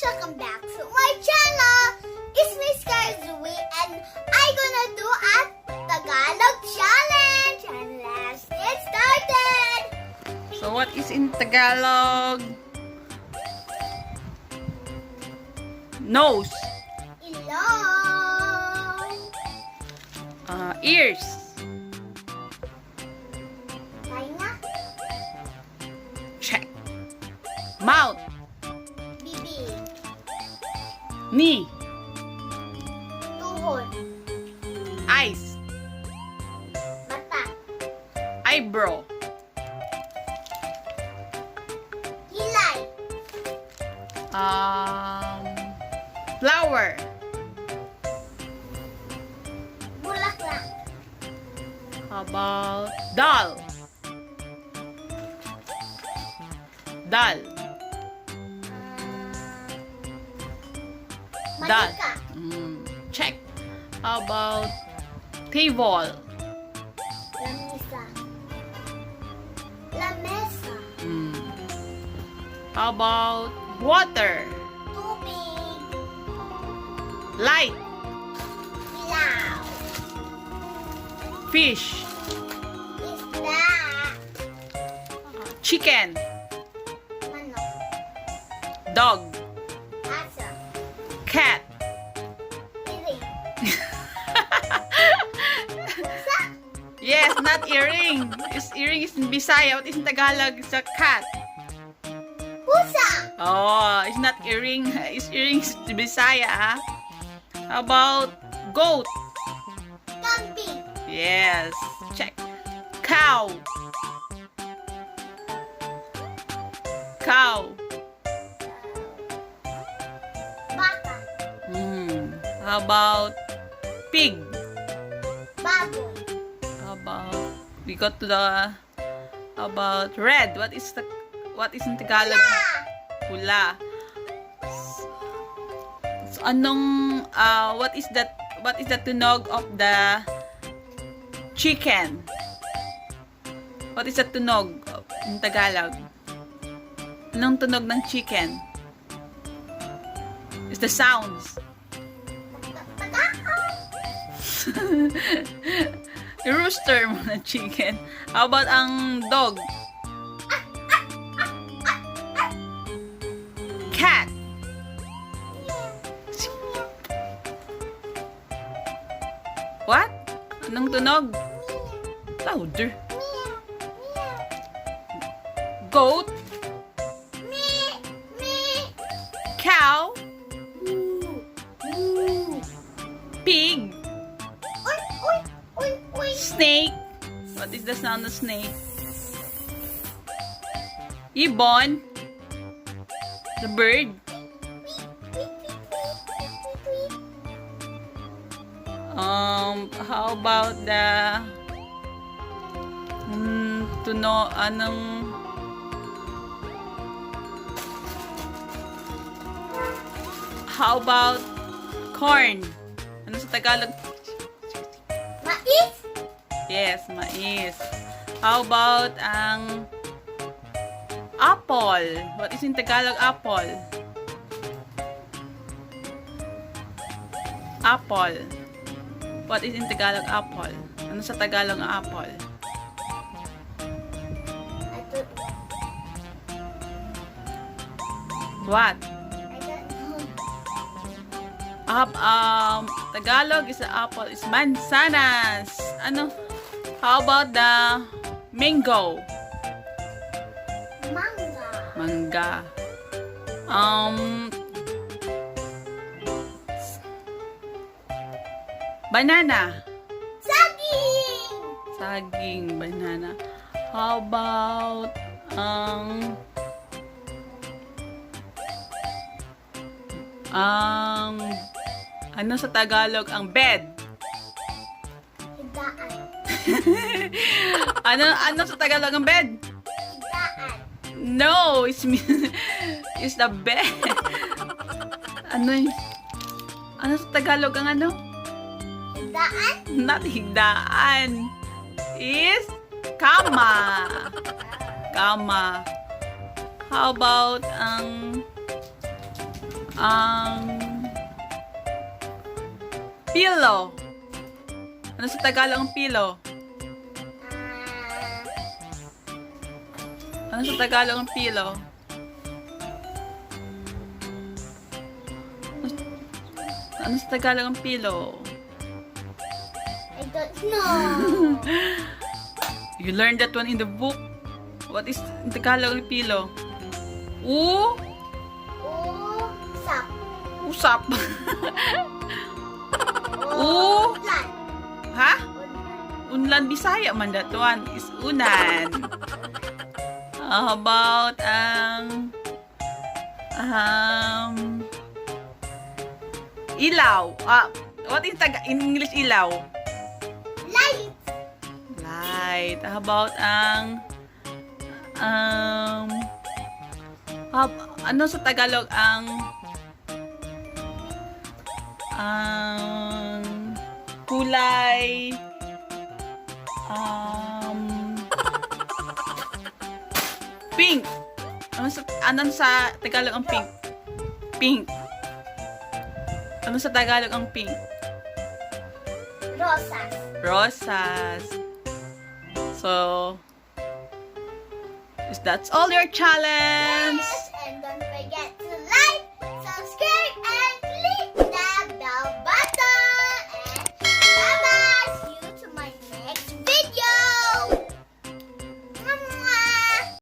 welcome back to my channel. It's me, Scarlett, and I'm gonna do a Tagalog challenge. And let's get started. So what is in Tagalog? Nose. Ilong. Ears. Tainga. Check. Mouth. Bibig. Knee. Tuhod. Eyes. Mata. Eyebrow. Kilay. Flower. Bulaklak. How about doll? Doll. Doll. Manika. Check. How about table? Lamesa. Lamesa. How about water? Tubig. Light. Ilaw. Fish. Isda. Chicken. Manok. Dog. Aso. Cat. Iring. Pusa. Yes, not earring. Earring is in Bisaya. What is in Tagalog? It's a cat. Pusa. Oh, it's not earring. It's earring is in Bisaya. Ah. How about goat? Kambing. Yes. Check. Cow. Cow. Baka. How about pig? Baboy. How about we got to the how about red? What is in Tagalog? Pula. So anong what is the tunog of the chicken? What is the tunog in Tagalog? Anong tunog ng chicken? It's the sounds. Rooster mo na chicken. How about ang dog? Cat. What? Anong tunog? Louder. Goat. Cow. Pig. Snake. What is the sound of snake? Ibon. The bird. How about the how about corn? Ano sa Tagalog? Mais. Yes, mais. How about ang apple? What is in Tagalog apple? Apple. What is in Tagalog apple? Ano sa Tagalog ang apple? What? Tagalog is apple is mansanas. Ano? How about the mango? Mangga. Mangga. Banana. Saging. Saging, banana. How about ano sa Tagalog ang bed? Hidaan. ano sa Tagalog ang bed? Hidaan. No, it's the bed. Ano sa Tagalog ang ano? Higdaan? Not higdaan. Is kama. Kama. How about Pillow. Ano sa Tagalog ang pillow? Ano sa Tagalog ang pillow? Ano sa Tagalog ang pillow? I don't know. You learned that one in the book. What is in Tagalog ang pillow? Usap. Usap. Ulan. Ha? Unlan Bisaya man that one is unan. How about ilaw? What is in English ilaw? Light. Light. How about ano sa Tagalog ang kulay pink. Ano sa Tagalog ang pink? Pink. Ano sa Tagalog ang pink? Rosas. Rosas. So, is that's all your challenge? Yes.